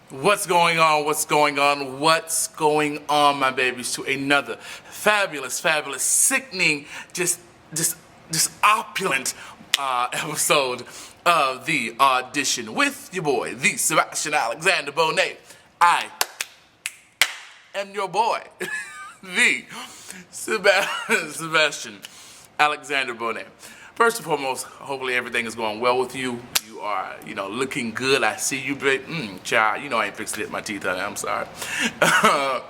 What's going on? What's going on? What's going on, my babies? To another fabulous, sickening, just opulent episode of the audition with your boy, the Sebastian Alexander Bonet. I am your boy, the Sebastian Alexander Bonet. First and foremost, hopefully everything is going well with you. You are, looking good. I see you, babe. Child, I ain't fixed to hit my teeth, honey. I'm sorry.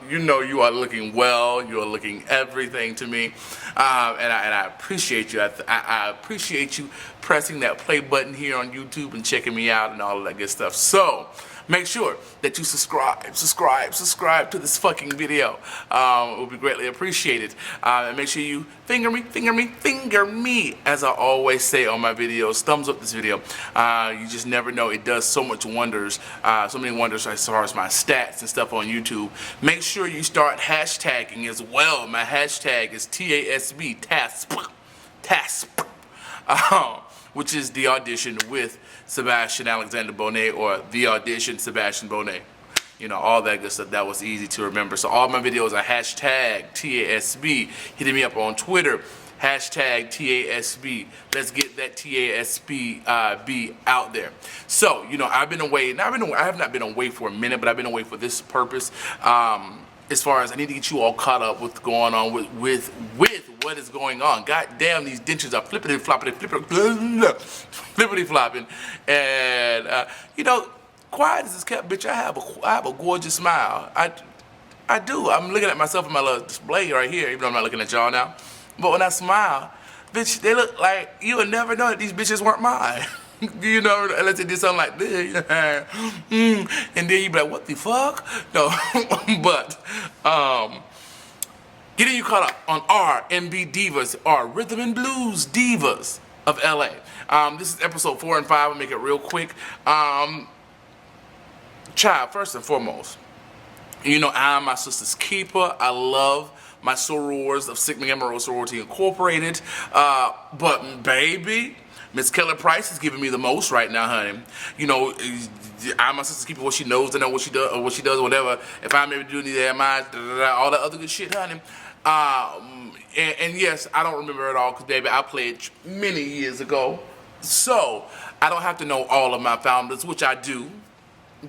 You are looking well. You are looking everything to me. And I appreciate you. I appreciate you pressing that play button here on YouTube and checking me out and all of that good stuff. So, make sure that you subscribe to this fucking video. It will be greatly appreciated. And make sure you finger me, as I always say on my videos. Thumbs up this video. You just never know. It does so many wonders as far as my stats and stuff on YouTube. Make sure you start hashtagging as well. My hashtag is TASB, TASP, which is the audition with Sebastian Alexander Bonet, or the audition Sebastian Bonet. All that good stuff. That was easy to remember. So all my videos are hashtag TASB. Hitting me up on Twitter, hashtag TASB. Let's get that TASB out there. So, I've been away, and I have not been away for a minute, but I've been away for this purpose. As far as I need to get you all caught up with what's going on with what is going on. God damn, these dentures are flippity flopping, and quiet as it's kept, bitch. I have a gorgeous smile. I do. I'm looking at myself in my little display right here, even though I'm not looking at y'all now. But when I smile, bitch, they look like you would never know that these bitches weren't mine. Unless they did something like this, and then you be like, what the fuck? No, but getting you caught up on R&B Divas, or Rhythm and Blues Divas of LA. This is episode 4 and 5. I'll make it real quick. Child, first and foremost, I'm my sister's keeper. I love my sorors of Sigma Gamma Rho Sorority Incorporated. But baby, Miss Kelly Price is giving me the most right now, honey. I'm my sister's keeper. What she knows, to know what she does, or whatever. If I'm able to do any of that, all that other good shit, honey. And yes, I don't remember it all, because baby, I played many years ago. So I don't have to know all of my founders, which I do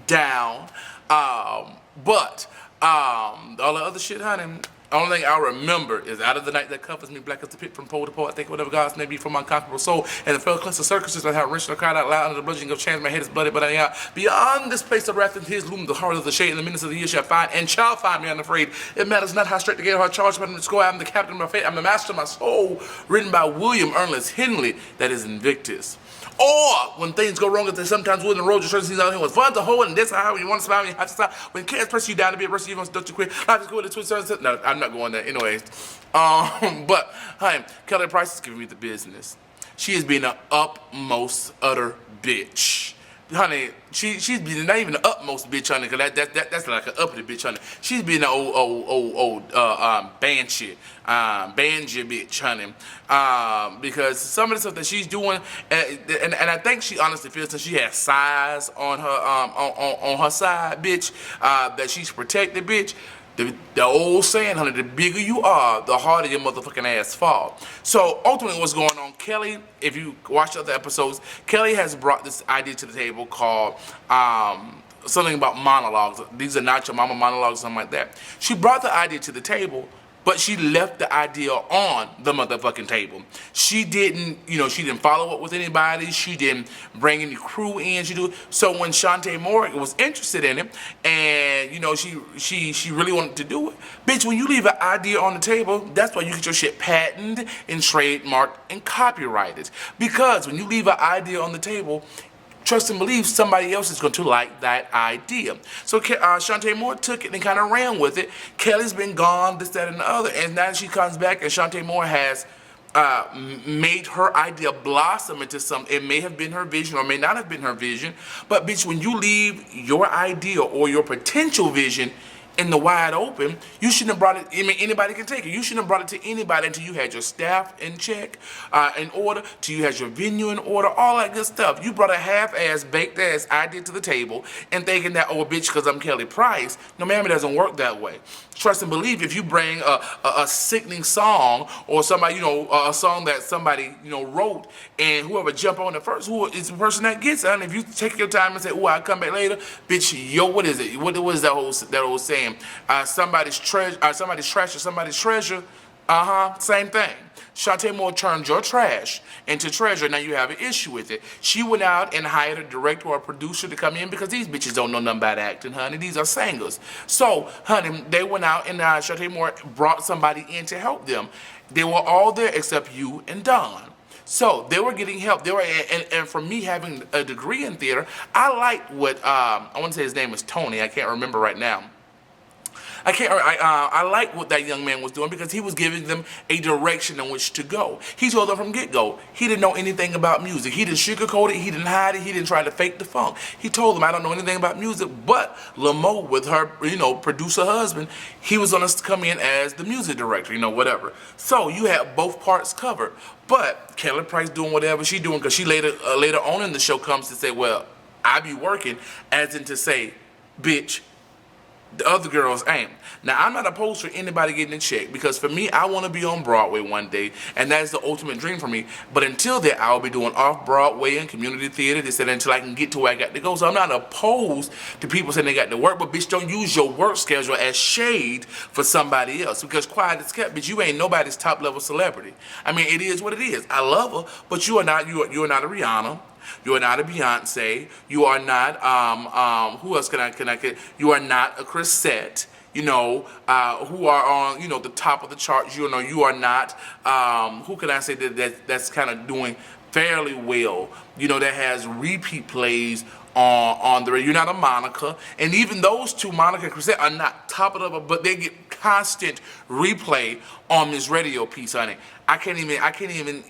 down. But all the other shit, honey. Only thing I remember is out of the night that covers me, black as the pit from pole to pole. I think whatever God's name be from my unconquerable soul. And the fell cluster circuses that have wrenched and cried out loud under the bludgeoning of chains. My head is bloody, but I am out. Beyond this place of wrath and his loom, the horror of the shade and the menace of the year shall find and shall find me unafraid. It matters not how straight the gate or how charged, but in the score. I am the captain of my fate. I'm the master of my soul. Written by William Ernest Henley, that is Invictus. Or when things go wrong, if they sometimes would in the road, your certain out here was fun to hold, and that's how you want to smile, you have to stop. When cats press you down to be a rest of you want to duck to quit. Life is good to twist. No, I'm not going there. Anyways, but honey, Kelly Price is giving me the business. She is being an upmost utter bitch. Honey, she's being not even the utmost bitch, honey, because that's like an uppity bitch, honey. She's being an old banshee bitch, honey. Because some of the stuff that she's doing, and I think she honestly feels that she has size on her on her side, bitch. That she's protected, bitch. The old saying, honey, the bigger you are, the harder your motherfucking ass fall. So ultimately what's going on, Kelly, if you watch other episodes, Kelly has brought this idea to the table called something about monologues. These are not your mama monologues, something like that. She brought the idea to the table, but she left the idea on the motherfucking table. She didn't, she didn't follow up with anybody. She didn't bring any crew in. So when Shantae Moore was interested in it, and she really wanted to do it, bitch, when you leave an idea on the table, that's why you get your shit patented and trademarked and copyrighted. Because when you leave an idea on the table, trust and believe somebody else is going to like that idea. So Shantae Moore took it and kind of ran with it. Kelly's been gone, this, that, and the other. And now she comes back, and Shantae Moore has made her idea blossom into something. It may have been her vision or may not have been her vision. But bitch, when you leave your idea or your potential vision in the wide open, you shouldn't have brought it. I mean, anybody can take it. You shouldn't have brought it to anybody until you had your staff in check, in order, till you had your venue in order, all that good stuff. You brought a half-ass, baked-ass idea to the table and thinking that, oh, bitch, because I'm Kelly Price. No, ma'am, it doesn't work that way. Trust and believe, if you bring a sickening song or somebody, a song that somebody, wrote, and whoever jump on it first, who is the person that gets it. And if you take your time and say, oh, I'll come back later, bitch, yo, what is it? What is that old saying? Somebody's trash is somebody's treasure. Same thing. Shantae Moore turned your trash into treasure. Now you have an issue with it. She went out and hired a director or a producer to come in because these bitches don't know nothing about acting, honey. These are singers. So, honey, they went out and Shantae Moore brought somebody in to help them. They were all there except you and Don. So they were getting help. They were, and for me having a degree in theater, I liked what I want to say his name is Tony. I can't remember right now. I like what that young man was doing because he was giving them a direction in which to go. He told them from get-go, he didn't know anything about music. He didn't sugarcoat it, he didn't hide it, he didn't try to fake the funk. He told them, I don't know anything about music, but Lamo, with her, producer husband, he was gonna come in as the music director, whatever. So you had both parts covered. But Kelly Price doing whatever she doing, because she later on in the show comes to say, well, I be working, as in to say, bitch, the other girls ain't. Now, I'm not opposed for anybody getting a check, because for me, I want to be on Broadway one day, and that is the ultimate dream for me. But until then, I'll be doing off-Broadway and community theater. They said until I can get to where I got to go. So I'm not opposed to people saying they got to work, but bitch, don't use your work schedule as shade for somebody else, because quiet as kept, bitch, you ain't nobody's top-level celebrity. I mean, it is what it is. I love her, but you are not a Rihanna. You are not a Beyonce. You are not, who else can I get? You are not a Chrisette, who are on, the top of the charts. You are not, who can I say that's kind of doing fairly well, that has repeat plays on the radio. You're not a Monica. And even those two, Monica and Chrisette, are not top of the, but they get constant replay on this radio piece, honey. I can't even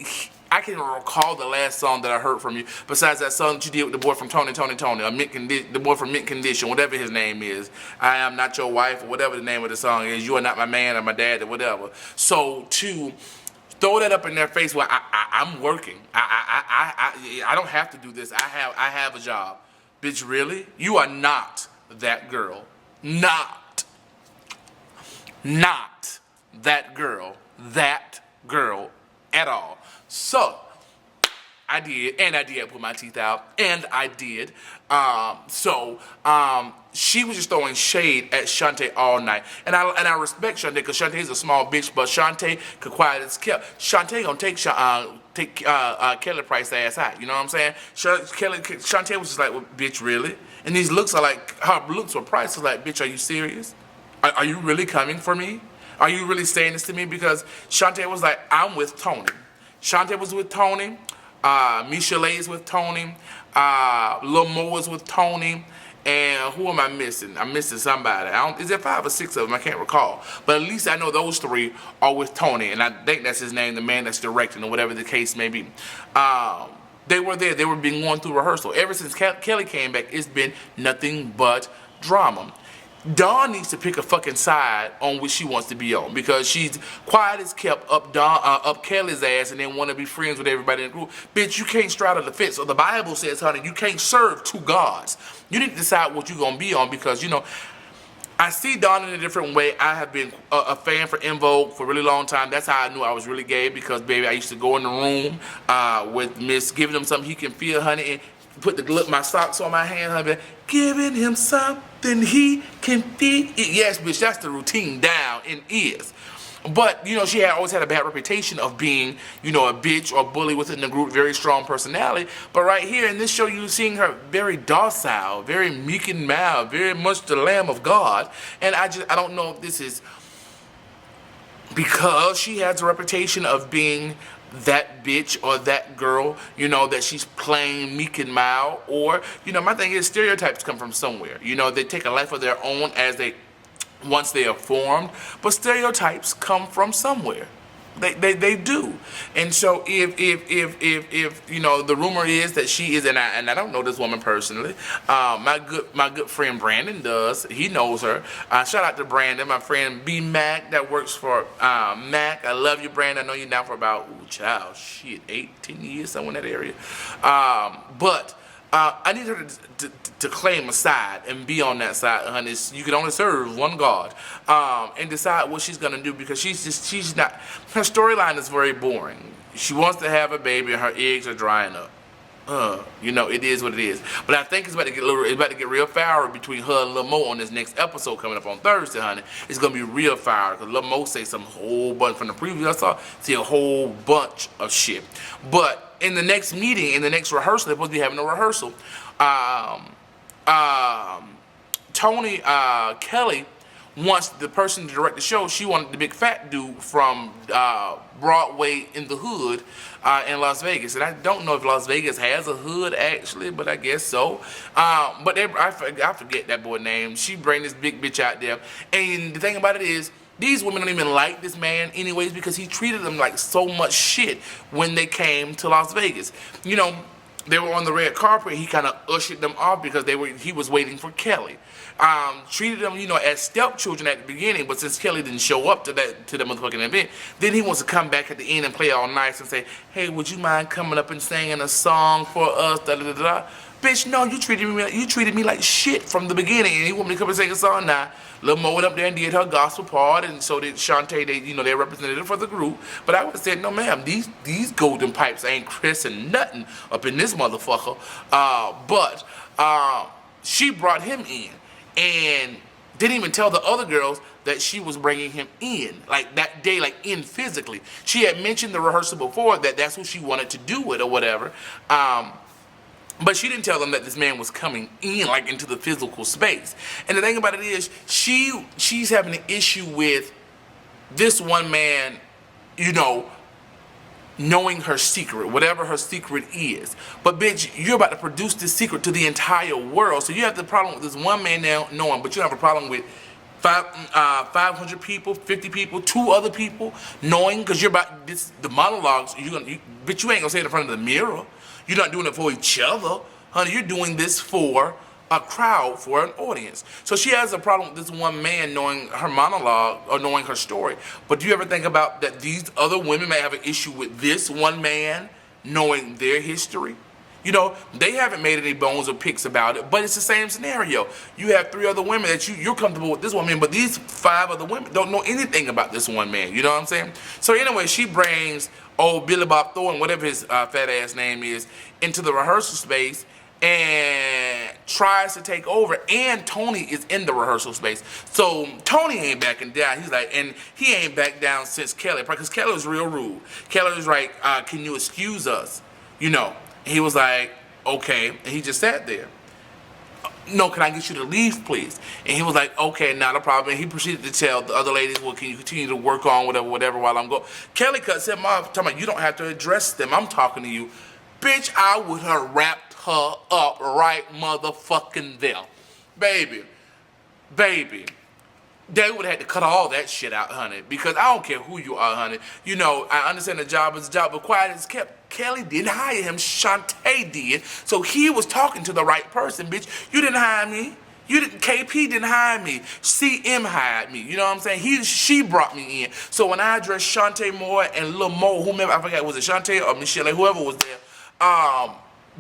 recall the last song that I heard from you, besides that song that you did with the boy from Tony, the boy from Mint Condition, whatever his name is. I am not your wife, or whatever the name of the song is. You are not my man or my dad or whatever. So to throw that up in their face, well, I'm working. I don't have to do this. I have a job. Bitch, really? You are not that girl. Not that girl. That girl at all. So, I did put my teeth out, and I did. She was just throwing shade at Shantae all night. And I respect Shantae, because Shantae's a small bitch, but Shantae could quiet as kept. Shantae gonna take Kelly Price's ass out, you know what I'm saying? Shantae was just like, well, bitch, really? And these looks are like, her looks were priceless, like, bitch, are you serious? Are you really coming for me? Are you really saying this to me? Because Shantae was like, I'm with Tony. Shantae was with Tony. Michelet is with Tony. Lil Mo is with Tony. And who am I missing? I'm missing somebody. Is there 5 or 6 of them? I can't recall. But at least I know those 3 are with Tony. And I think that's his name, the man that's directing, or whatever the case may be. They were there. They were being going through rehearsal. Ever since Kelly came back, it's been nothing but drama. Dawn needs to pick a fucking side on which she wants to be on, because she's quiet as kept up Kelly's ass and then want to be friends with everybody in the group. Bitch, you can't straddle the fence. So the Bible says, honey, you can't serve 2 gods. You need to decide what you're going to be on, because, I see Dawn in a different way. I have been a fan for En Vogue for a really long time. That's how I knew I was really gay, because, baby, I used to go in the room with Miss, giving him something he can feel, honey, and put my socks on my hand, honey, giving him something he can feel. Yes, bitch, that's the routine down and is. But, she had always had a bad reputation of being, a bitch or bully within the group, very strong personality. But right here in this show, you're seeing her very docile, very meek and mild, very much the Lamb of God. And I don't know if this is because she has a reputation of being that bitch or that girl, that she's playing meek and mild, or, my thing is, stereotypes come from somewhere. They take a life of their own once they are formed, but stereotypes come from somewhere. They do. And so if you know, the rumor is that she is, and I don't know this woman personally. My good friend Brandon does. He knows her. Shout out to Brandon, my friend B Mac that works for Mac. I love you, Brandon. I know you now for about 10 years, somewhere in that area. But I need her to claim a side and be on that side, honey. You can only serve one God, and decide what she's gonna do, because she's not. Her storyline is very boring. She wants to have a baby and her eggs are drying up. You know, it is what it is. But I think it's about to get real fiery between her and Lil Mo on this next episode coming up on Thursday, honey. It's gonna be real fiery because Lil Mo say some whole bunch from the preview I saw. See a whole bunch of shit. But in the next meeting, in the next rehearsal, they're supposed to be having a rehearsal. Tony Kelly wants the person to direct the show. She wanted the big fat dude from Broadway in the hood in Las Vegas. And I don't know if Las Vegas has a hood actually, but I guess so. But I forget that boy's name. She bring this big bitch out there. And the thing about it is, these women don't even like this man anyways, because he treated them like so much shit when they came to Las Vegas. You know, they were on the red carpet. He kind of ushered them off because he was waiting for Kelly. Treated them, you know, as stepchildren at the beginning, but since Kelly didn't show up to the motherfucking event, then he wants to come back at the end and play all nice and say, hey, would you mind coming up and singing a song for us, da da da da. Bitch, no, you treated me like shit from the beginning, and you want me to come and sing a song now. Lil Mo went up there and did her gospel part, and so did Shantae. They're representative for the group. But I would have said, no, ma'am, these golden pipes ain't christening nothing up in this motherfucker. But she brought him in and didn't even tell the other girls that she was bringing him in, like that day, like in physically. She had mentioned the rehearsal before that that's who she wanted to do it or whatever. But she didn't tell them that this man was coming in, like, into the physical space. And the thing about it is, she's having an issue with this one man, you know, knowing her secret, whatever her secret is. But bitch, you're about to produce this secret to the entire world. So you have the problem with this one man now knowing, but you don't have a problem with 500 people, 50 people, 2 other people knowing, because you're about this, the monologues, bitch, you ain't gonna say it in front of the mirror. You're not doing it for each other, honey. You're doing this for a crowd, for an audience. So she has a problem with this one man knowing her monologue or knowing her story. But do you ever think about that these other women may have an issue with this one man knowing their history? You know, they haven't made any bones or picks about it, but it's the same scenario. You have 3 other women that you're comfortable with this one man, but these 5 other women don't know anything about this one man. You know what I'm saying? So anyway, she brings old Billy Bob Thornton, whatever his fat ass name is, into the rehearsal space and tries to take over. And Tony is in the rehearsal space. So Tony ain't backing down. He's like, and he ain't backed down since Kelly, because Kelly was real rude. Kelly was like, can you excuse us? You know. He was like, okay, and he just sat there. No, can I get you to leave, please? And he was like, okay, not a problem. And he proceeded to tell the other ladies, well, can you continue to work on whatever while I'm going? Kelly cuts him off, talking about, you don't have to address them. I'm talking to you. Bitch, I would have wrapped her up right motherfucking there. Baby. They would have had to cut all that shit out, honey, because I don't care who you are, honey. You know, I understand the job is a job, but quiet as kept. Kelly didn't hire him, Shantae did. So he was talking to the right person, bitch. You didn't hire me. KP didn't hire me. CM hired me. You know what I'm saying? She brought me in. So when I addressed Shantae Moore and Lil Mo, whomever, I forgot, was it Shantae or Michelle, whoever was there,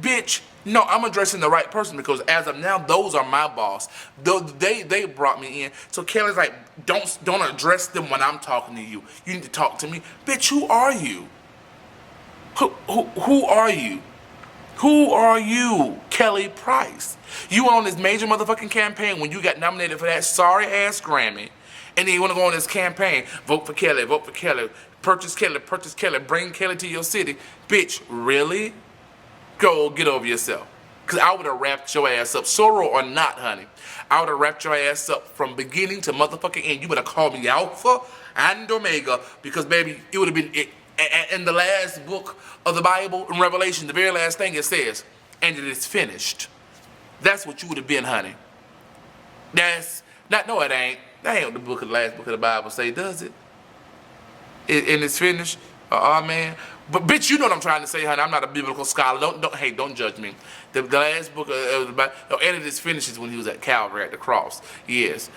bitch, no, I'm addressing the right person, because as of now, those are my boss. They brought me in. So Kelly's like, don't address them when I'm talking to you. You need to talk to me. Bitch, who are you? Who are you? Who are you, Kelly Price? You went on this major motherfucking campaign when you got nominated for that sorry ass Grammy, and then you want to go on this campaign, vote for Kelly, purchase Kelly, bring Kelly to your city. Bitch, really? Go get over yourself. Because I would have wrapped your ass up, Sorrow or not, honey. I would have wrapped your ass up from beginning to motherfucking end. You would have called me Alpha and Omega, because, baby, it would have been it. In the last book of the Bible, in Revelation, the very last thing it says, and it is finished. That's what you would have been, honey. No, it ain't. That ain't what the last book of the Bible say, does it? and it's finished. Oh man. But bitch, you know what I'm trying to say, honey. I'm not a biblical scholar. Don't judge me. The last book of the Bible, and it finishes when he was at Calvary at the cross. Yes.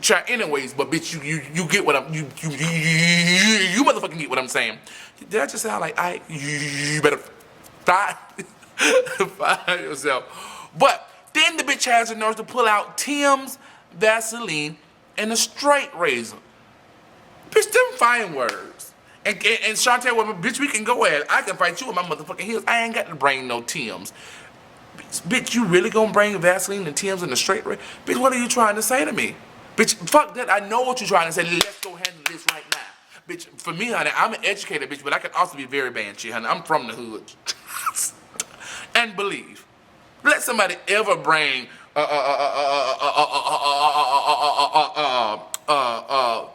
Try anyways, but bitch, you get what I'm you motherfucking get what I'm saying. Did I just sound like you better find yourself? But then the bitch has the nerve to pull out Tim's Vaseline and a straight razor. Bitch, them fine words. And Shantae, well, bitch, we can go at it. I can fight you with my motherfucking heels. I ain't got to bring no Tim's. Bitch, you really gonna bring Vaseline and Tim's in the straight razor? Bitch, what are you trying to say to me? Bitch, fuck that. I know what you're trying to say. Let's go handle this right now. Bitch, for me, honey, I'm an educated bitch, but I can also be very banshee, honey. I'm from the hood. And believe. Let somebody ever bring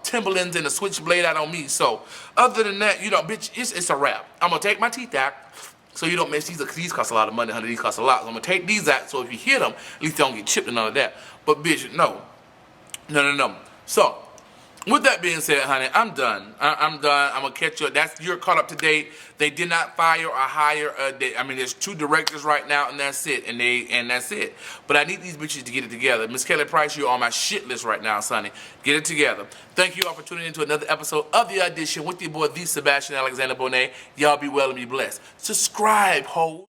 Timberlands and a switchblade out on me. So other than that, you know, bitch, it's a wrap. I'm gonna take my teeth out so you don't miss these, because these cost a lot of money, honey. These cost a lot. So I'm gonna take these out so if you hit them, at least they don't get chipped and none of that. But bitch, no. So with that being said, honey, I'm done. I'm done. I'm gonna catch you. You're caught up to date. They did not fire or hire. There's 2 directors right now, and that's it. And that's it. But I need these bitches to get it together. Miss Kelly Price, you're on my shit list right now, sonny. Get it together. Thank you all for tuning in to another episode of The Audition with your boy, the Sebastian Alexander Bonet. Y'all be well and be blessed. Subscribe, ho.